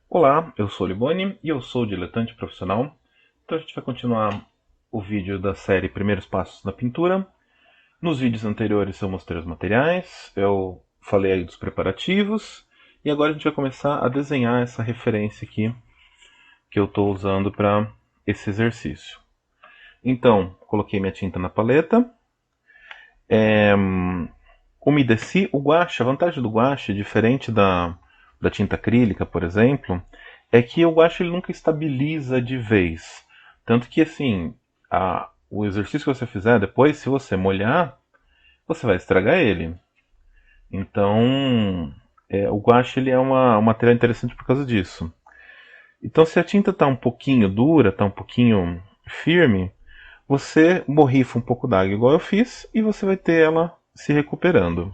Olá, eu sou o Liboni e eu sou diletante profissional. Então a gente vai continuar o vídeo da série Primeiros Passos na Pintura. Nos vídeos anteriores eu mostrei os materiais, eu falei aí dos preparativos e agora a gente vai começar a desenhar essa referência aqui que eu estou usando para esse exercício. Então, coloquei minha tinta na paleta, umedeci o guache. A vantagem do guache, diferente da tinta acrílica, por exemplo, é que o guache ele nunca estabiliza de vez. Tanto que, assim, o exercício que você fizer depois, se você molhar, você vai estragar ele. Então, o guache ele é um material interessante por causa disso. Então, se a tinta está um pouquinho dura, está um pouquinho firme, você borrifa um pouco d'água, igual eu fiz, e você vai ter ela se recuperando.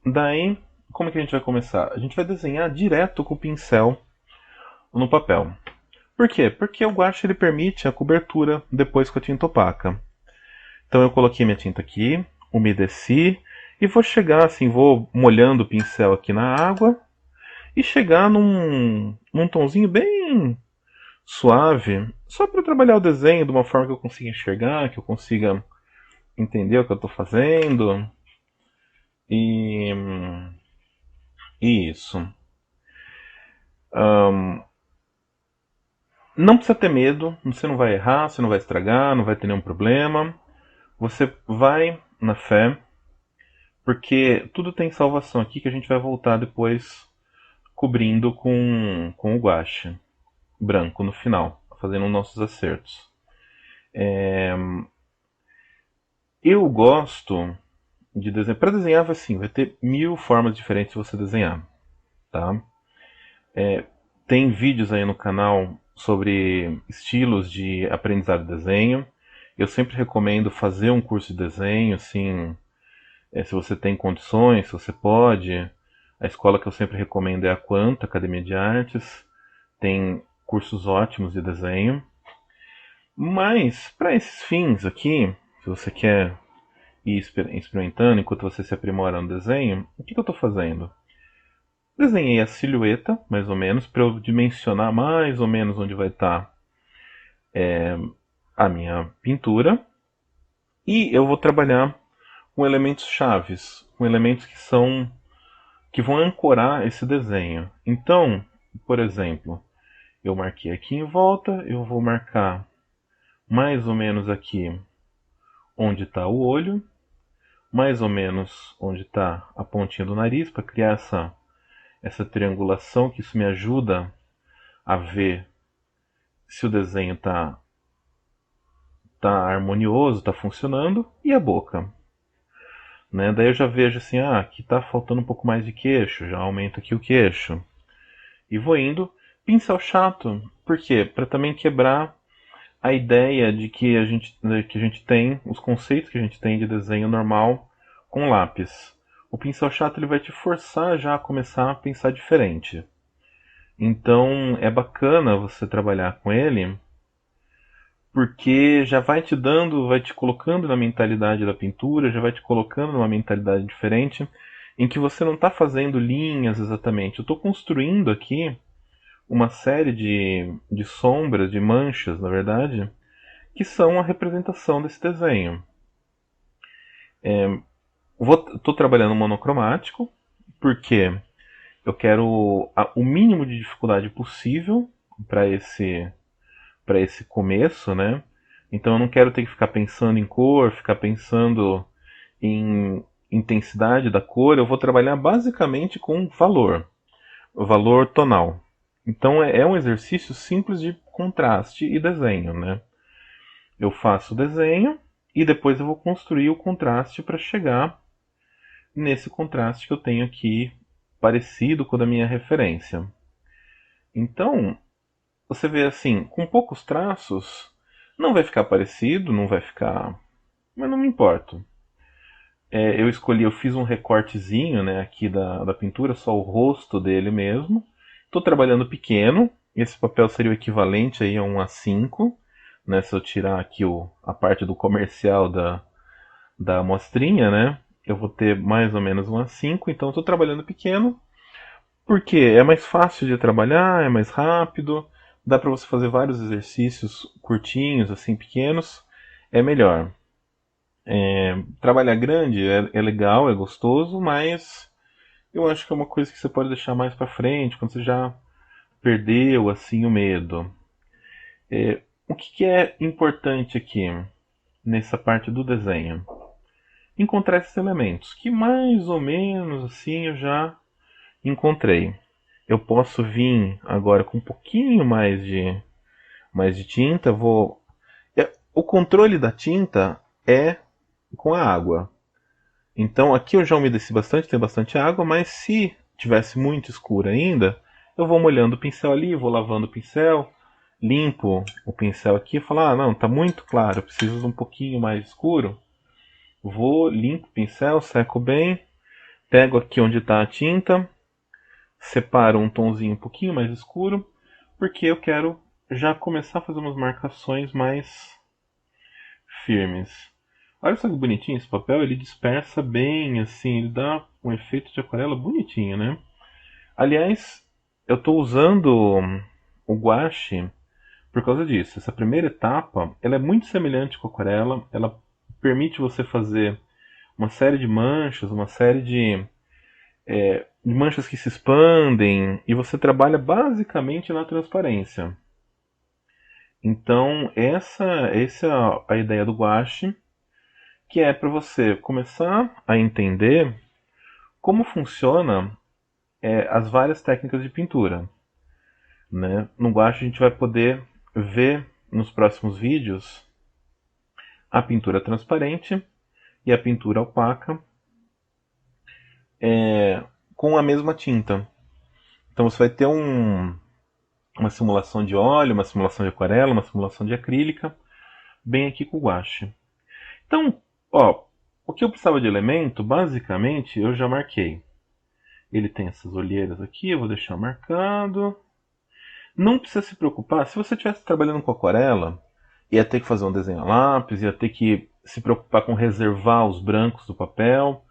Daí, como que a gente vai começar? A gente vai desenhar direto com o pincel no papel. Por quê? Porque o guache ele permite a cobertura depois com a tinta opaca. Então eu coloquei minha tinta aqui, umedeci e vou chegar assim, vou molhando o pincel aqui na água e chegar num tonzinho bem suave, só para trabalhar o desenho de uma forma que eu consiga enxergar, que eu consiga entender o que eu estou fazendo. E isso. Não precisa ter medo, você não vai errar, você não vai estragar, não vai ter nenhum problema. Você vai na fé, porque tudo tem salvação aqui que a gente vai voltar depois cobrindo com o guache branco no final, fazendo nossos acertos. Eu gosto de desenhar. Para desenhar, assim, vai ter mil formas diferentes de você desenhar, tá? Tem vídeos aí no canal sobre estilos de aprendizado de desenho. Eu sempre recomendo fazer um curso de desenho, assim, se você tem condições, se você pode. A escola que eu sempre recomendo é a Quanta, Academia de Artes. Tem cursos ótimos de desenho. Mas, para esses fins aqui, se você quer ir experimentando enquanto você se aprimora no desenho, o que eu estou fazendo? Desenhei a silhueta, mais ou menos, para eu dimensionar mais ou menos onde vai estar a minha pintura. E eu vou trabalhar com elementos chaves, com elementos que vão ancorar esse desenho. Então, por exemplo, eu marquei aqui em volta, eu vou marcar mais ou menos aqui onde está o olho, mais ou menos onde está a pontinha do nariz, para criar essa triangulação, que isso me ajuda a ver se o desenho tá harmonioso, está funcionando, e a boca. Né? Daí eu já vejo assim, aqui está faltando um pouco mais de queixo, já aumento aqui o queixo. E vou indo, pincel chato, por quê? Para também quebrar a ideia que a gente tem, os conceitos que a gente tem de desenho normal com lápis. O pincel chato ele vai te forçar já a começar a pensar diferente. Então é bacana você trabalhar com ele, porque já vai te dando, vai te colocando na mentalidade da pintura, já vai te colocando numa mentalidade diferente, em que você não está fazendo linhas exatamente. Eu estou construindo aqui uma série de sombras, de manchas, na verdade, que são a representação desse desenho. Estou trabalhando monocromático, porque eu quero o mínimo de dificuldade possível para esse começo, né? Então eu não quero ter que ficar pensando em cor, ficar pensando em intensidade da cor. Eu vou trabalhar basicamente com valor, o valor tonal. Então é um exercício simples de contraste e desenho, né? Eu faço o desenho e depois eu vou construir o contraste para chegar nesse contraste que eu tenho aqui parecido com o da minha referência. Então, você vê assim, com poucos traços, não vai ficar parecido, não vai ficar. Mas não me importo. Eu fiz um recortezinho, né, aqui da pintura, só o rosto dele mesmo. Estou trabalhando pequeno, esse papel seria o equivalente aí a um A5, né, se eu tirar aqui a parte do comercial da amostrinha, né? eu vou ter mais ou menos umas 5, então estou trabalhando pequeno, porque é mais fácil de trabalhar, é mais rápido, dá para você fazer vários exercícios curtinhos, assim, pequenos, é melhor. Trabalhar grande é legal, é gostoso, mas eu acho que é uma coisa que você pode deixar mais para frente, quando você já perdeu assim o medo. O que é importante aqui nessa parte do desenho? Encontrar esses elementos que mais ou menos assim eu já encontrei. Eu posso vir agora com um pouquinho mais de tinta. O controle da tinta é com a água. Então aqui eu já umedeci bastante, tem bastante água, mas se tivesse muito escuro ainda, eu vou molhando o pincel ali, vou lavando o pincel, limpo o pincel aqui e falo, ah, não, tá muito claro, eu preciso de um pouquinho mais escuro. Vou, limpo o pincel, seco bem, pego aqui onde está a tinta, separo um tonzinho um pouquinho mais escuro, porque eu quero já começar a fazer umas marcações mais firmes. Olha só que bonitinho esse papel, ele dispersa bem, assim, ele dá um efeito de aquarela bonitinho, né? Aliás, eu estou usando o guache por causa disso. Essa primeira etapa, ela é muito semelhante com a aquarela, ela permite você fazer uma série de manchas, uma série de manchas que se expandem, e você trabalha basicamente na transparência. Então, essa é a ideia do guache, que é para você começar a entender como funciona as várias técnicas de pintura. Né? No guache a gente vai poder ver nos próximos vídeos a pintura transparente e a pintura opaca com a mesma tinta. Então você vai ter uma simulação de óleo, uma simulação de aquarela, uma simulação de acrílica, bem aqui com o guache. Então, ó, o que eu precisava de elemento, basicamente, eu já marquei. Ele tem essas olheiras aqui, eu vou deixar marcado. Não precisa se preocupar, se você estivesse trabalhando com aquarela, ia ter que fazer um desenho a lápis, ia ter que se preocupar com reservar os brancos do papel,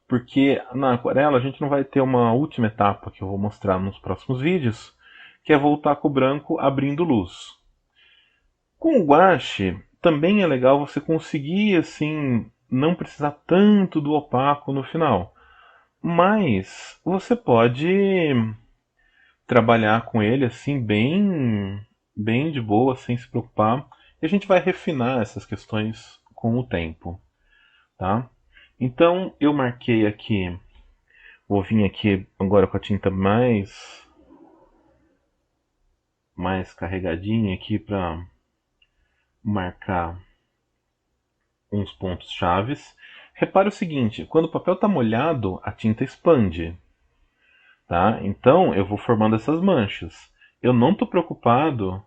porque na aquarela a gente não vai ter uma última etapa que eu vou mostrar nos próximos vídeos, que é voltar com o branco abrindo luz. Com o guache também é legal você conseguir assim não precisar tanto do opaco no final, mas você pode trabalhar com ele assim bem de boa, sem se preocupar, e a gente vai refinar essas questões com o tempo, tá? Então eu marquei aqui, vou vir aqui agora com a tinta mais carregadinha aqui para marcar uns pontos chaves. Repare o seguinte, quando o papel está molhado, a tinta expande, tá? Então eu vou formando essas manchas. Eu não estou preocupado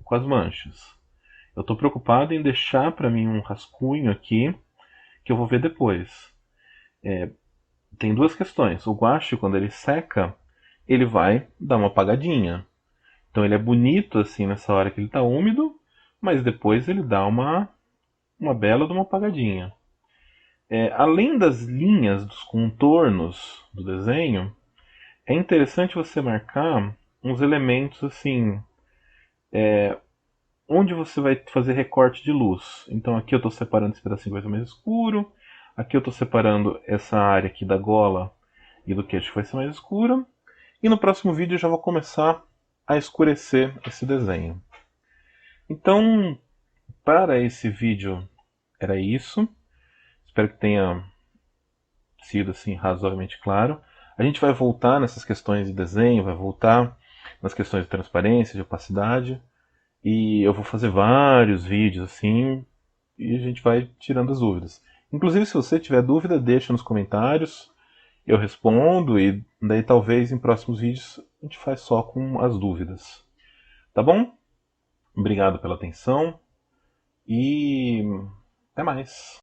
com as manchas. Eu estou preocupado em deixar para mim um rascunho aqui que eu vou ver depois. Tem duas questões. O guache, quando ele seca, ele vai dar uma apagadinha. Então ele é bonito assim nessa hora que ele está úmido, mas depois ele dá uma bela de uma apagadinha. Além das linhas, dos contornos do desenho, é interessante você marcar uns elementos assim, onde você vai fazer recorte de luz. Então aqui eu estou separando esse pedacinho que vai ser mais escuro, aqui eu estou separando essa área aqui da gola e do queixo que vai ser mais escura, e no próximo vídeo eu já vou começar a escurecer esse desenho. Então, para esse vídeo era isso. Espero que tenha sido assim razoavelmente claro. A gente vai voltar nessas questões de desenho, vai voltar nas questões de transparência, de opacidade, e eu vou fazer vários vídeos assim e a gente vai tirando as dúvidas. Inclusive, se você tiver dúvida, deixa nos comentários, eu respondo e daí talvez em próximos vídeos a gente faz só com as dúvidas. Tá bom? Obrigado pela atenção e até mais.